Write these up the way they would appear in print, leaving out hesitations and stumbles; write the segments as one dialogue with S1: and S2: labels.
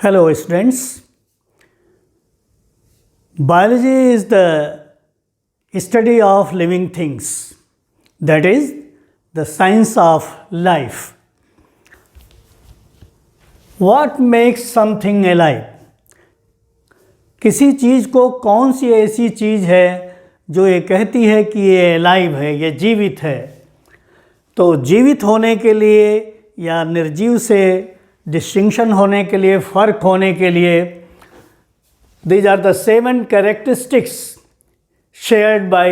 S1: Hello students. Biology is the study of living things, that is the science of life. What makes something alive? किसी चीज़ को कौन सी ऐसी चीज़ है जो ये कहती है कि ये अलाइव है, ये जीवित है। तो जीवित होने के लिए या निर्जीव से डिस्टिंक्शन होने के लिए, फ़र्क होने के लिए, these are the 7 characteristics shared by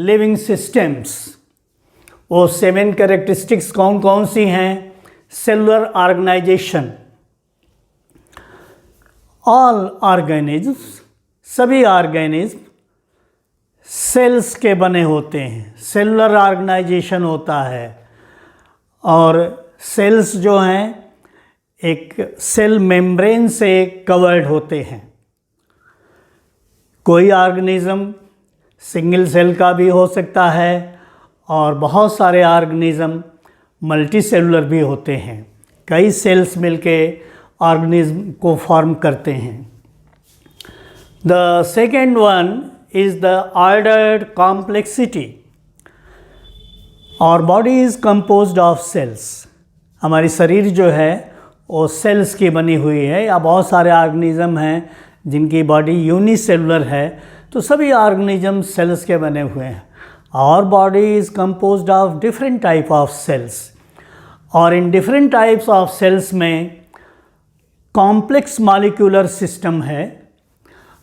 S1: living systems. वो 7 characteristics कौन कौन सी हैं? सेलुलर ऑर्गेनाइजेशन, ऑल ऑर्गेनिज्म्स, सभी ऑर्गेनिज्म सेल्स के बने होते हैं। सेलुलर ऑर्गेनाइजेशन होता है और सेल्स जो हैं एक सेल मेम्ब्रेन से कवर्ड होते हैं। कोई ऑर्गेनिज़म सिंगल सेल का भी हो सकता है और बहुत सारे ऑर्गेनिज़म मल्टी सेलुलर भी होते हैं। कई सेल्स मिलके ऑर्गेनिज्म को फॉर्म करते हैं। The second one is the ordered complexity. और body is composed of cells. हमारी शरीर जो है वो सेल्स की बनी हुई है, या बहुत सारे ऑर्गेनिज़म हैं जिनकी बॉडी यूनिसेलुलर है, तो सभी ऑर्गेनिज़म सेल्स के बने हुए हैं। और body is composed of different type of cells, और इन डिफरेंट टाइप्स ऑफ सेल्स में कॉम्प्लेक्स मॉलिक्यूलर सिस्टम है।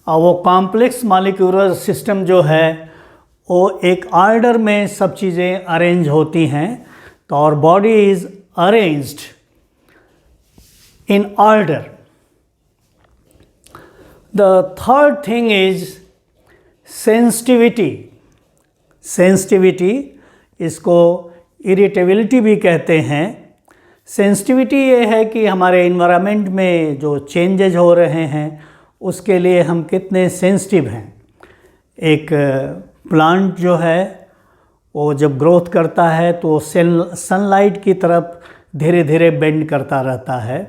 S1: और वो कॉम्प्लेक्स मॉलिक्यूलर सिस्टम जो है वो एक ऑर्डर में सब चीज़ें अरेंज होती हैं। तो और body is arranged in order. The third thing is sensitivity. Sensitivity, इसको irritability भी कहते हैं। Sensitivity ये है कि हमारे environment में जो changes हो रहे हैं उसके लिए हम कितने sensitive हैं। एक plant जो है वो जब growth करता है तो sunlight की तरफ धीरे धीरे bend करता रहता है।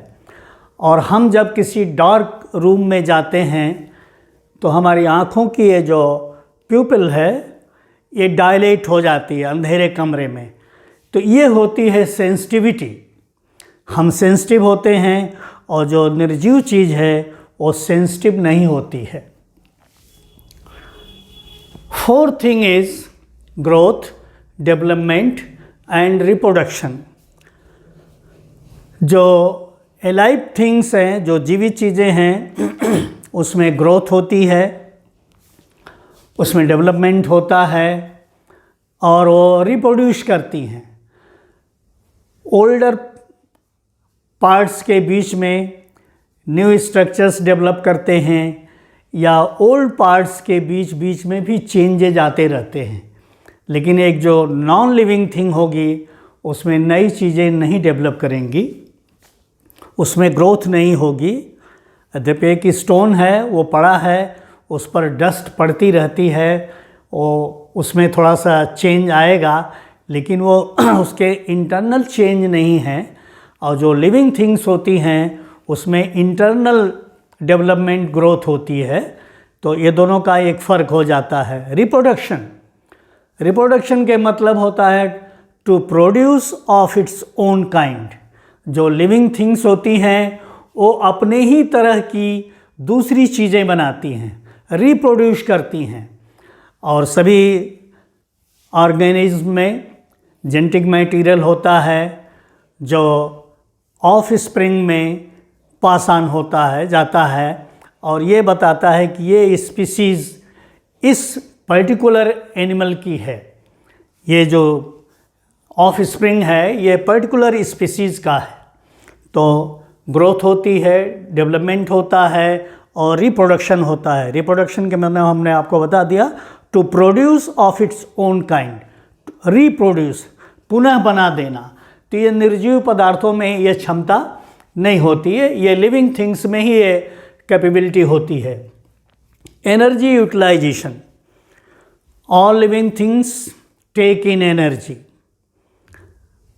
S1: और हम जब किसी डार्क रूम में जाते हैं तो हमारी आँखों की ये जो प्यूपिल है ये डायलेट हो जाती है अंधेरे कमरे में। तो ये होती है सेंसिटिविटी। हम सेंसिटिव होते हैं और जो निर्जीव चीज़ है वो सेंसिटिव नहीं होती है। Fourth thing is growth, development and reproduction. जो एलाइव थिंग्स हैं, जो जीवित चीज़ें हैं, उसमें ग्रोथ होती है, उसमें डेवलपमेंट होता है और वो रिप्रोड्यूस करती हैं। ओल्डर पार्ट्स के बीच में न्यू स्ट्रक्चर्स डेवलप करते हैं, या ओल्ड पार्ट्स के बीच बीच में भी चेंजेज आते रहते हैं। लेकिन एक जो नॉन लिविंग थिंग होगी उसमें नई चीज़ें नहीं डेवलप करेंगी, उसमें ग्रोथ नहीं होगी। यद्यपि एक स्टोन है वो पड़ा है, उस पर डस्ट पड़ती रहती है, वो उसमें थोड़ा सा चेंज आएगा, लेकिन वो उसके इंटरनल चेंज नहीं है। और जो लिविंग थिंग्स होती हैं उसमें इंटरनल डेवलपमेंट ग्रोथ होती है। तो ये दोनों का एक फ़र्क हो जाता है। रिप्रोडक्शन, रिप्रोडक्शन के मतलब होता है to produce of its own kind. जो लिविंग थिंग्स होती हैं वो अपने ही तरह की दूसरी चीज़ें बनाती हैं, रिप्रोड्यूस करती हैं। और सभी ऑर्गेनिज्म में जेनेटिक मटेरियल होता है जो ऑफ स्प्रिंग में पास ऑन होता है, जाता है, और ये बताता है कि ये स्पीसीज़ इस पर्टिकुलर एनिमल की है। ये जो ऑफ स्प्रिंग है ये पर्टिकुलर स्पीसीज़ का है। तो ग्रोथ होती है, डेवलपमेंट होता है और रिप्रोडक्शन होता है। रिप्रोडक्शन के मतलब हमने आपको बता दिया, to produce of its own kind, reproduce, पुनः बना देना। तो ये निर्जीव पदार्थों में ये क्षमता नहीं होती है, ये लिविंग थिंग्स में ही ये कैपेबिलिटी होती है। Energy utilization, all living things take in energy.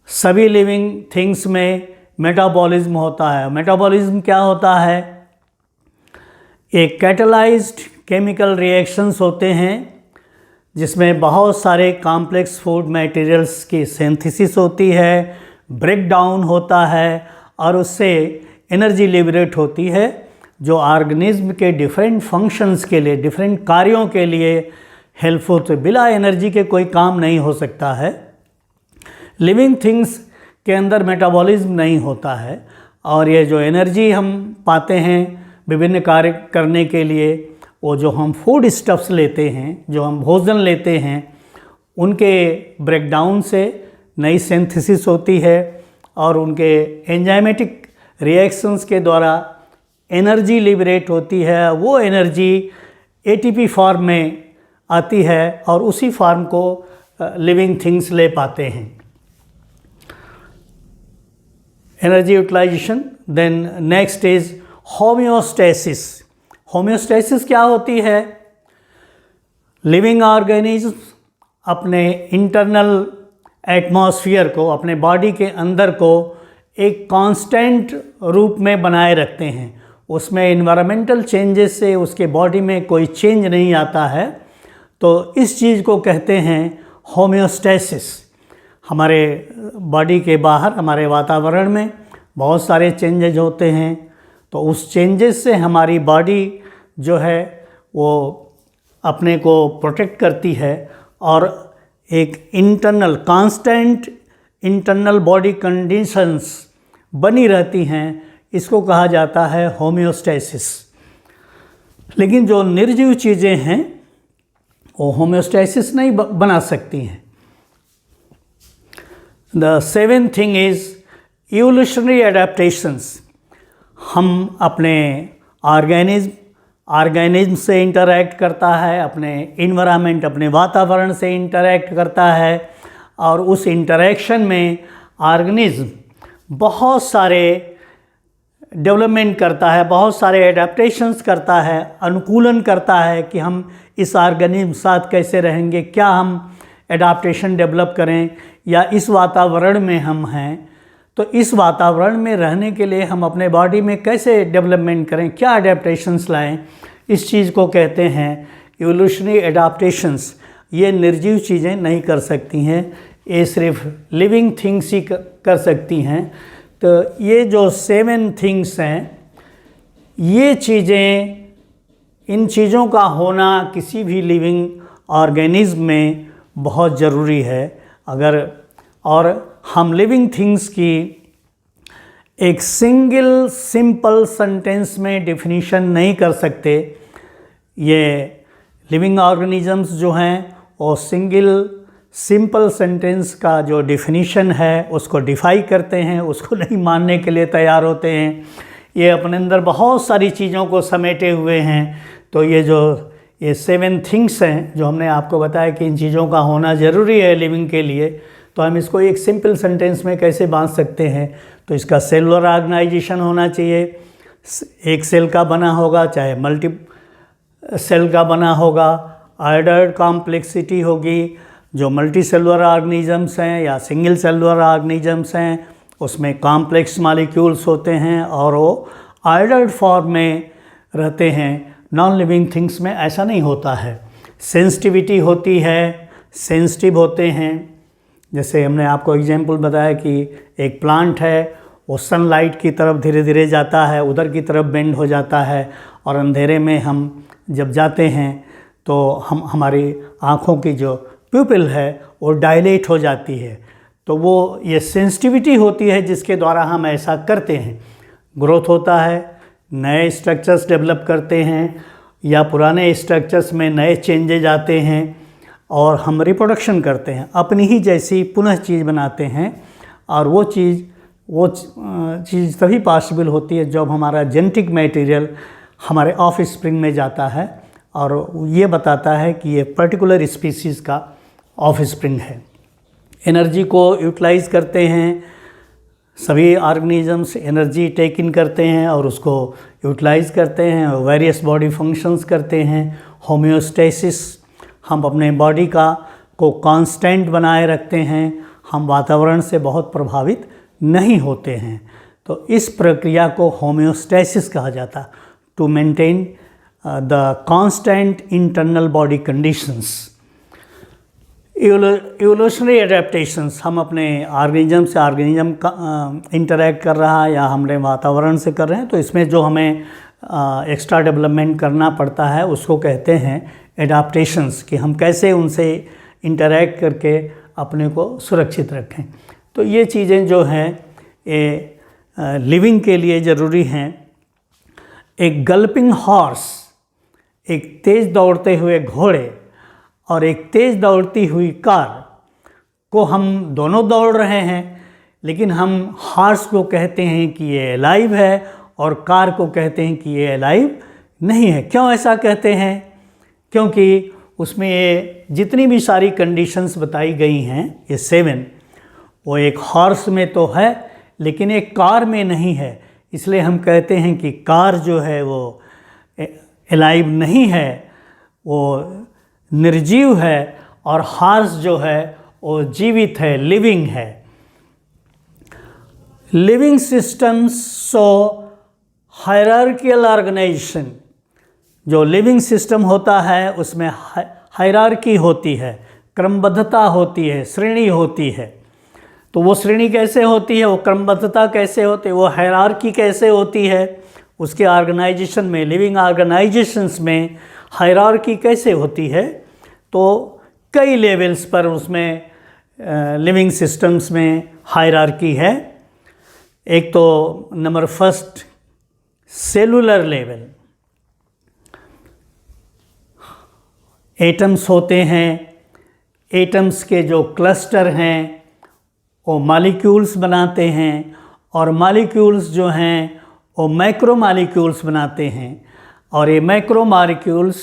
S1: सभी लिविंग थिंग्स में मेटाबॉलिज्म होता है। मेटाबॉलिज्म क्या होता है? एक कैटलाइज्ड केमिकल रिएक्शंस होते हैं जिसमें बहुत सारे कॉम्प्लेक्स फूड मटेरियल्स की सिंथेसिस होती है, ब्रेक डाउन होता है और उससे एनर्जी लिबरेट होती है जो ऑर्गेनिज्म के डिफरेंट फंक्शंस के लिए, डिफरेंट कार्यों के लिए हेल्पफुल। तो बिना एनर्जी के कोई काम नहीं हो सकता है। लिविंग थिंग्स के अंदर मेटाबॉलिज्म नहीं होता है और ये जो एनर्जी हम पाते हैं विभिन्न कार्य करने के लिए, वो जो हम फूड स्टफ्स लेते हैं, जो हम भोजन लेते हैं, उनके ब्रेकडाउन से नई सिंथेसिस होती है और उनके एंजाइमेटिक रिएक्शंस के द्वारा एनर्जी लिबरेट होती है। वो एनर्जी एटीपी फॉर्म में आती है और उसी फॉर्म को लिविंग थिंग्स ले पाते हैं। Energy utilization. Then next is homeostasis. Homeostasis क्या होती है? लिविंग ऑर्गेनिज्म अपने इंटरनल एटमॉस्फेयर को, अपने बॉडी के अंदर को एक कांस्टेंट रूप में बनाए रखते हैं। उसमें एनवायरमेंटल चेंजेस से उसके बॉडी में कोई चेंज नहीं आता है, तो इस चीज़ को कहते हैं होम्योस्टेसिस। हमारे बॉडी के बाहर, हमारे वातावरण में बहुत सारे चेंजेज होते हैं, तो उस चेंजेस से हमारी बॉडी जो है वो अपने को प्रोटेक्ट करती है और एक internal constant internal body conditions बनी रहती हैं। इसको कहा जाता है होम्योस्टेसिस। लेकिन जो निर्जीव चीज़ें हैं वो होम्योस्टेसिस नहीं बना सकती हैं। The seventh thing is evolutionary adaptations. हम अपने ऑर्गेनिज्म से इंटरैक्ट करता है, अपने इन्वायरमेंट, अपने वातावरण से इंटरैक्ट करता है और उस इंटरैक्शन में ऑर्गेनिज्म बहुत सारे डेवलपमेंट करता है, बहुत सारे एडेप्टेशंस करता है, अनुकूलन करता है कि हम इस ऑर्गेनिज्म साथ कैसे रहेंगे, क्या हम एडाप्टेशन डेवलप करें, या इस वातावरण में हम हैं तो इस वातावरण में रहने के लिए हम अपने बॉडी में कैसे डेवलपमेंट करें, क्या अडेप्टेशंस लाएं। इस चीज़ को कहते हैं इवोल्यूशनरी एडाप्टेशंस। ये निर्जीव चीज़ें नहीं कर सकती हैं, ये सिर्फ लिविंग थिंग्स ही कर सकती हैं। तो ये जो 7 थिंग्स हैं, ये चीज़ें, इन चीज़ों का होना किसी भी लिविंग ऑर्गेनिज्म में बहुत ज़रूरी है। अगर और हम लिविंग थिंग्स की एक सिंगल सिंपल सेंटेंस में डेफिनीशन नहीं कर सकते। ये लिविंग ऑर्गेनिजम्स जो हैं वो सिंगल सिंपल सेंटेंस का जो डेफिनीशन है उसको डिफाई करते हैं, उसको नहीं मानने के लिए तैयार होते हैं। ये अपने अंदर बहुत सारी चीज़ों को समेटे हुए हैं। तो ये 7 थिंग्स हैं जो हमने आपको बताया कि इन चीज़ों का होना ज़रूरी है लिविंग के लिए, तो हम इसको एक सिंपल सेंटेंस में कैसे बांध सकते हैं। तो इसका सेलुलर ऑर्गेनाइजेशन होना चाहिए, एक सेल का बना होगा, चाहे मल्टी सेल का बना होगा, ऑर्डर्ड कॉम्प्लेक्सिटी होगी। जो मल्टी सेलुलर ऑर्गेनिजम्स हैं या सिंगल सेलुलर ऑर्गेनिजम्स हैं उसमें कॉम्प्लेक्स मॉलिक्यूल्स होते हैं और वो ऑर्डर्ड फॉर्म में रहते हैं। नॉन लिविंग थिंग्स में ऐसा नहीं होता है। सेंसिटिविटी होती है, सेंसिटिव होते हैं। जैसे हमने आपको एग्जाम्पल बताया कि एक प्लांट है, वो सनलाइट की तरफ धीरे धीरे जाता है, उधर की तरफ बेंड हो जाता है और अंधेरे में हम जब जाते हैं तो हमारी आँखों की जो प्यूपिल है वो डायलेट हो जाती है। तो वो ये सेंसिटिविटी होती है जिसके द्वारा हम ऐसा करते हैं। ग्रोथ होता है, नए स्ट्रक्चर्स डेवलप करते हैं या पुराने स्ट्रक्चर्स में नए चेंजेज आते हैं और हम रिप्रोडक्शन करते हैं, अपनी ही जैसी पुनः चीज़ बनाते हैं। और वो चीज़ तभी पॉसिबल होती है जब हमारा जेनेटिक मटेरियल हमारे ऑफ स्प्रिंग में जाता है और ये बताता है कि ये पर्टिकुलर स्पीसीज़ का ऑफ स्प्रिंग है। एनर्जी को यूटिलाइज़ करते हैं, सभी ऑर्गेनिजम्स एनर्जी टेक इन करते हैं और उसको यूटिलाइज़ करते हैं और वेरियस बॉडी फंक्शंस करते हैं। होम्योस्टेसिस, हम अपने बॉडी को कांस्टेंट बनाए रखते हैं, हम वातावरण से बहुत प्रभावित नहीं होते हैं। तो इस प्रक्रिया को होम्योस्टेसिस कहा जाता है, to maintain the constant internal body conditions. Evolutionary adaptations, हम अपने ऑर्गेनिज्म से ऑर्गेनिज्म का इंटरैक्ट कर रहा है या हमने वातावरण से कर रहे हैं, तो इसमें जो हमें एक्स्ट्रा डेवलपमेंट करना पड़ता है उसको कहते हैं एडाप्टेशंस, कि हम कैसे उनसे इंटरैक्ट करके अपने को सुरक्षित रखें। तो ये चीज़ें जो हैं ये लिविंग के लिए ज़रूरी हैं। एक गल्पिंग हॉर्स, एक तेज़ दौड़ते हुए घोड़े और एक तेज़ दौड़ती हुई कार को हम दोनों दौड़ रहे हैं, लेकिन हम हॉर्स को कहते हैं कि ये अलाइव है और कार को कहते हैं कि ये अलाइव नहीं है। क्यों ऐसा कहते हैं? क्योंकि उसमें ये जितनी भी सारी कंडीशंस बताई गई हैं, ये 7, वो एक हॉर्स में तो है लेकिन एक कार में नहीं है। इसलिए हम कहते हैं कि कार जो है वो अलाइव नहीं है, वो निर्जीव है, और हॉर्स जो है वो जीवित है, लिविंग है। Living systems so hierarchical organization, जो लिविंग सिस्टम होता है उसमें हायरार्की होती है, क्रमबद्धता होती है, श्रेणी होती है। तो वो श्रेणी कैसे होती है, वो क्रमबद्धता कैसे होती है, वो हायरार्की कैसे होती है, उसके ऑर्गेनाइजेशन में, लिविंग ऑर्गेनाइजेशंस में हायरार्की कैसे होती है। तो कई लेवल्स पर उसमें लिविंग सिस्टम्स में हायरार्की है। एक तो number first cellular level, atoms होते हैं, एटम्स के जो क्लस्टर हैं वो मॉलिक्यूल्स बनाते हैं, और मॉलिक्यूल्स जो हैं वो मैक्रो मॉलिक्यूल्स बनाते हैं, और ये मैक्रो मॉलिक्यूल्स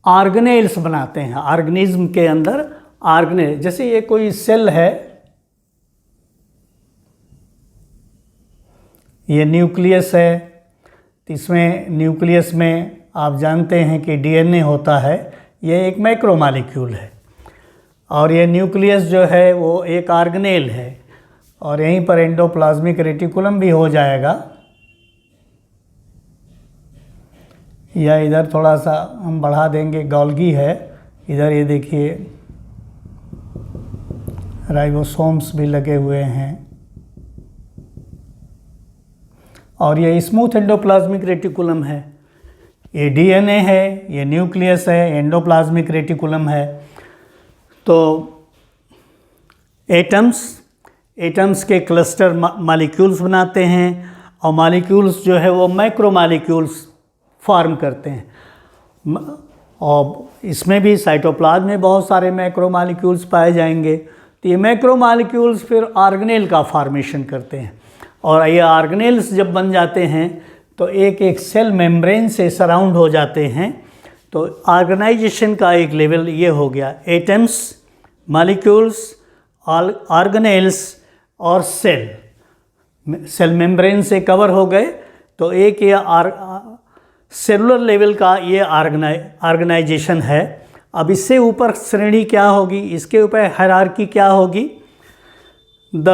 S1: ऑर्गेनेल्स बनाते हैं। ऑर्गेनिज्म के अंदर ऑर्गेनेल, जैसे ये कोई सेल है, ये न्यूक्लियस है, तो इसमें न्यूक्लियस में आप जानते हैं कि डीएनए होता है, ये एक मैक्रो मॉलिक्यूल है, और ये न्यूक्लियस जो है वो एक ऑर्गेनेल है, और यहीं पर एंडोप्लाज्मिक रेटिकुलम भी हो जाएगा, या इधर थोड़ा सा हम बढ़ा देंगे, गोल्गी है इधर, ये देखिए राइबोसोम्स भी लगे हुए हैं, और ये स्मूथ एंडोप्लाज्मिक रेटिकुलम है, ये डीएनए है, ये न्यूक्लियस है, एंडोप्लाज्मिक रेटिकुलम है। तो एटम्स के क्लस्टर मॉलिक्यूल्स बनाते हैं, और मॉलिक्यूल्स जो है वो मैक्रो मॉलिक्यूल्स फॉर्म करते हैं, और इसमें भी साइटोप्लाज्म में बहुत सारे मैक्रो मॉलिक्यूल्स पाए जाएंगे। तो ये मैक्रो मॉलिक्यूल्स फिर ऑर्गेनेल का फॉर्मेशन करते हैं, और ये ऑर्गेनेल्स जब बन जाते हैं तो एक एक सेल मेम्ब्रेन से सराउंड हो जाते हैं। तो ऑर्गेनाइजेशन का एक लेवल ये हो गया, एटम्स, मॉलिक्यूल्स, ऑर्गेनेल्स और सेल मेम्ब्रेन से कवर हो गए। तो एक ये सेलुलर लेवल का ये ऑर्गेनाइजेशन है। अब इससे ऊपर श्रेणी क्या होगी, इसके ऊपर हायरार्की क्या होगी, द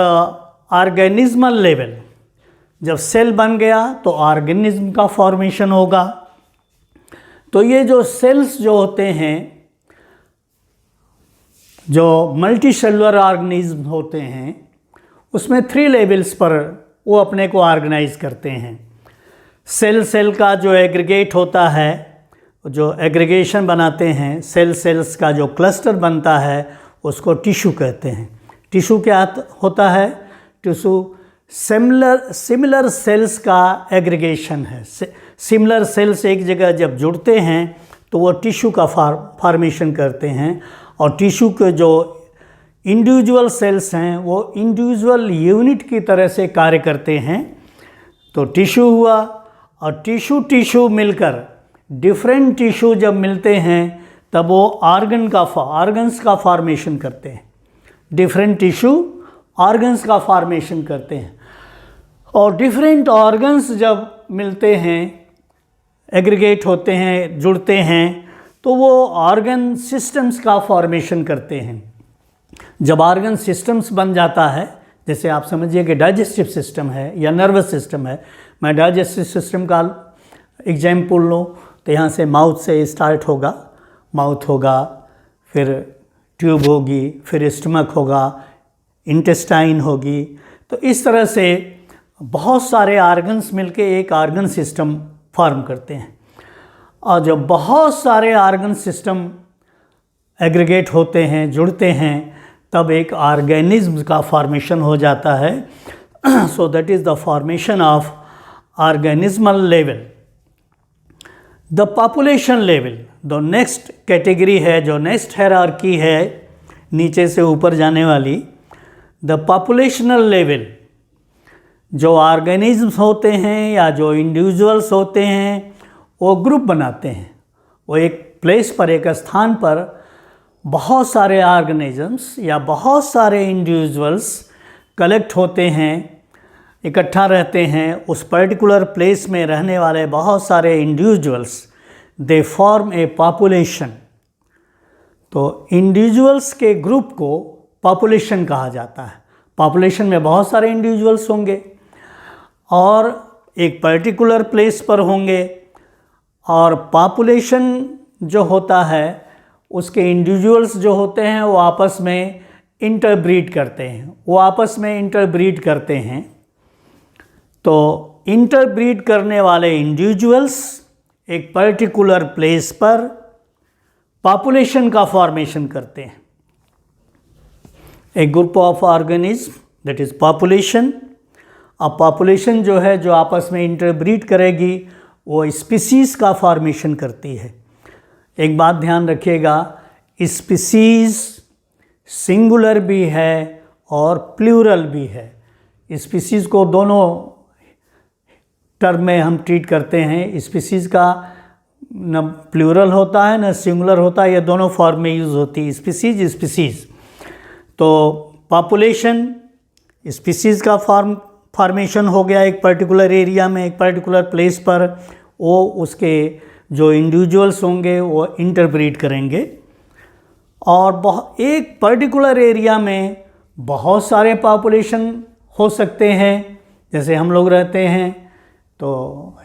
S1: ऑर्गेनिज्मल लेवल। जब सेल बन गया तो ऑर्गेनिज्म का फॉर्मेशन होगा। तो ये जो सेल्स जो होते हैं, जो मल्टी सेलुलर ऑर्गेनिज्म होते हैं, उसमें 3 लेवल्स पर वो अपने को ऑर्गेनाइज करते हैं। सेल का जो एग्रीगेट होता है, जो एग्रीगेशन बनाते हैं, सेल्स का जो क्लस्टर बनता है उसको टिश्यू कहते हैं। टिश्यू क्या होता है? टिश्यू सिमिलर सेल्स का एग्रीगेशन है। सिमिलर सेल्स एक जगह जब जुड़ते हैं तो वो टिश्यू का फॉर्मेशन करते हैं, और टिश्यू के जो इंडिविजुअल सेल्स हैं वो इंडिविजुअल यूनिट की तरह से कार्य करते हैं। तो टिश्यू हुआ, और टिश्यू मिलकर डिफरेंट टिश्यू जब मिलते हैं तब वो ऑर्गन्स का फॉर्मेशन करते हैं। डिफरेंट टिश्यू ऑर्गन्स का फॉर्मेशन करते हैं, और डिफरेंट ऑर्गन्स जब मिलते हैं, एग्रीगेट होते हैं, जुड़ते हैं, तो वो ऑर्गन सिस्टम्स का फॉर्मेशन करते हैं। जब ऑर्गन सिस्टम्स बन जाता है, जैसे आप समझिए कि डाइजेस्टिव सिस्टम है या नर्वस सिस्टम है, मैं डाइजेस्टिव सिस्टम का एग्जाम्पल लूँ तो यहाँ से माउथ से स्टार्ट होगा, माउथ होगा, फिर ट्यूब होगी, फिर स्टमक होगा, इंटेस्टाइन होगी। तो इस तरह से बहुत सारे आर्गन्स मिलके एक आर्गन सिस्टम फॉर्म करते हैं। और जब बहुत सारे आर्गन सिस्टम एग्रीगेट होते हैं, जुड़ते हैं, तब एक ऑर्गेनिज्म का फॉर्मेशन हो जाता है। So that is the formation of organismal level. The population level the next category है, जो नेक्स्ट हायरार्की है नीचे से ऊपर जाने वाली। द पॉपुलेशनल लेवल, जो ऑर्गेनिज्म्स होते हैं या जो इंडिविजुअल्स होते हैं वो ग्रुप बनाते हैं। वो एक प्लेस पर, एक स्थान पर बहुत सारे ऑर्गेनिजम्स या बहुत सारे इंडिविजुअल्स कलेक्ट होते हैं, इकट्ठा रहते हैं। उस पर्टिकुलर प्लेस में रहने वाले बहुत सारे individuals, they form A population. तो इंडिविजुअल्स के ग्रुप को पॉपुलेशन कहा जाता है। पॉपुलेशन में बहुत सारे इंडिविजुअल्स होंगे और एक पर्टिकुलर प्लेस पर होंगे, और पॉपुलेशन जो होता है उसके इंडिविजुअल्स जो होते हैं वो आपस में इंटरब्रीड करते हैं, वो आपस में इंटरब्रीड करते हैं। तो इंटरब्रीड करने वाले इंडिविजुअल्स एक पर्टिकुलर प्लेस पर पॉपुलेशन का फॉर्मेशन करते हैं। एक group of organism that is population. अब पॉपुलेशन जो है, जो आपस में इंटरब्रीड करेगी, वो स्पीसीज़ का फॉर्मेशन करती है। एक बात ध्यान रखिएगा, स्पीसीज़ सिंगुलर भी है और प्लूरल भी है। स्पीसीज़ को दोनों टर्म में हम ट्रीट करते हैं। स्पीसीज़ का न प्लूरल होता है न सिंगुलर होता है, ये दोनों फॉर्म में यूज़ होती है, स्पीसीज़ स्पीसीज़। तो पॉपुलेशन स्पीसीज़ का फॉर्मेशन हो गया एक पर्टिकुलर एरिया में, एक पर्टिकुलर प्लेस पर। वो उसके जो इंडिविजुअल्स होंगे वो इंटरब्रीड करेंगे। और एक पर्टिकुलर एरिया में बहुत सारे पॉपुलेशन हो सकते हैं। जैसे हम लोग रहते हैं तो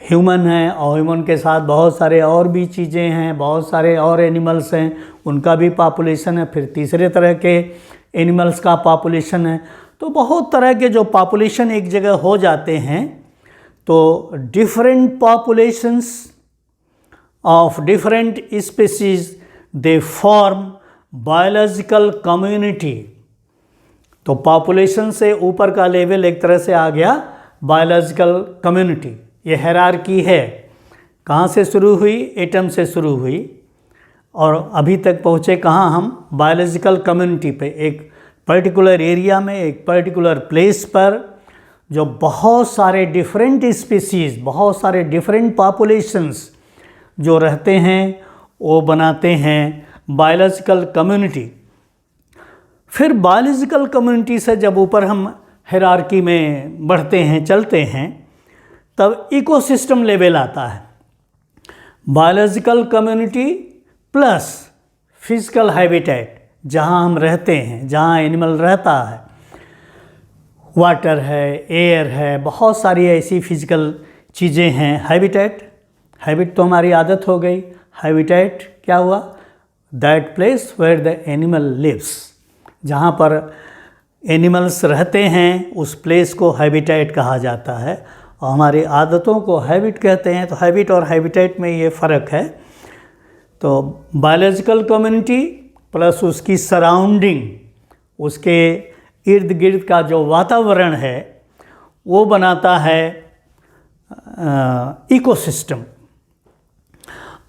S1: ह्यूमन है, और ह्यूमन के साथ बहुत सारे और भी चीज़ें हैं, बहुत सारे और एनिमल्स हैं, उनका भी पॉपुलेशन है। फिर तीसरे तरह के एनिमल्स का पॉपुलेशन है। तो बहुत तरह के जो पॉपुलेशन एक जगह हो जाते हैं, तो different populations of different species they form biological community। तो पॉपुलेशन से ऊपर का लेवल एक तरह से आ गया बायोलॉजिकल कम्युनिटी। ये हायरार्की है, कहाँ से शुरू हुई? एटम से शुरू हुई और अभी तक पहुँचे कहाँ हम? बायोलॉजिकल कम्युनिटी पे। एक पर्टिकुलर एरिया में, एक पर्टिकुलर प्लेस पर जो बहुत सारे डिफरेंट स्पीसीज़, बहुत सारे डिफरेंट पॉपुलेशंस जो रहते हैं, वो बनाते हैं बायोलॉजिकल कम्युनिटी। फिर बायोलॉजिकल कम्युनिटी से जब ऊपर हम हायरार्की में बढ़ते हैं, चलते हैं, तब इकोसिस्टम लेवल आता है। Biological community plus physical habitat, जहाँ हम रहते हैं, जहाँ एनिमल रहता है, वाटर है, एयर है, बहुत सारी ऐसी फिजिकल चीज़ें हैं। हैबिटेट, हैबिट तो हमारी आदत हो गई। हैबिटेट क्या हुआ? That place where the animal lives, जहाँ पर एनिमल्स रहते हैं उस प्लेस को हैबिटेट कहा जाता है। और हमारी आदतों को हैबिट कहते हैं। तो हैबिट और हैबिटेट में ये फ़र्क है। तो बायोलॉजिकल कम्युनिटी प्लस उसकी सराउंडिंग, उसके इर्द गिर्द का जो वातावरण है, वो बनाता है इकोसिस्टम।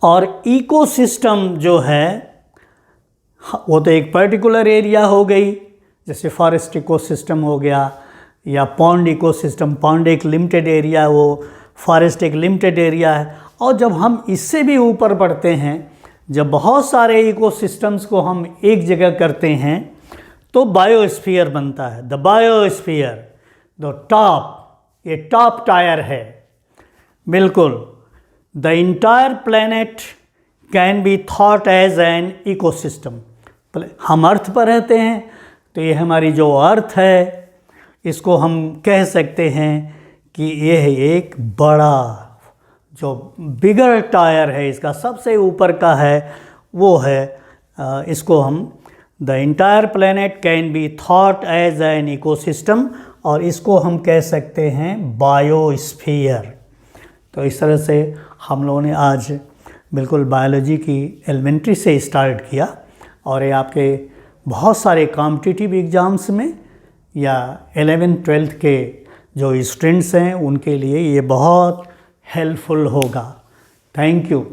S1: और इकोसिस्टम जो है वो तो एक पर्टिकुलर एरिया हो गई, जैसे फॉरेस्ट इकोसिस्टम हो गया या पॉन्ड इकोसिस्टम। पॉन्ड एक लिमिटेड एरिया, वो फॉरेस्ट एक लिमिटेड एरिया है। और जब हम इससे भी ऊपर बढ़ते हैं, जब बहुत सारे इकोसिस्टम्स को हम एक जगह करते हैं, तो बायोस्फीयर बनता है। द बायोस्फीयर, द टॉप, ये टॉप टायर है बिल्कुल। The entire planet can be thought as an ecosystem. हम अर्थ पर रहते हैं, तो ये हमारी जो अर्थ है, इसको हम कह सकते हैं कि यह एक बड़ा जो बिगर टायर है इसका सबसे ऊपर का है वो है इसको हम the entire planet can be thought as an ecosystem, और इसको हम कह सकते हैं बायोस्फीयर। तो इस तरह से हम लोगों ने आज बिल्कुल बायोलॉजी की एलिमेंट्री से स्टार्ट किया, और ये आपके बहुत सारे कॉम्पिटिटिव एग्ज़ाम्स में या 11th-12th के जो स्टूडेंट्स हैं उनके लिए ये बहुत हेल्पफुल होगा। Thank you.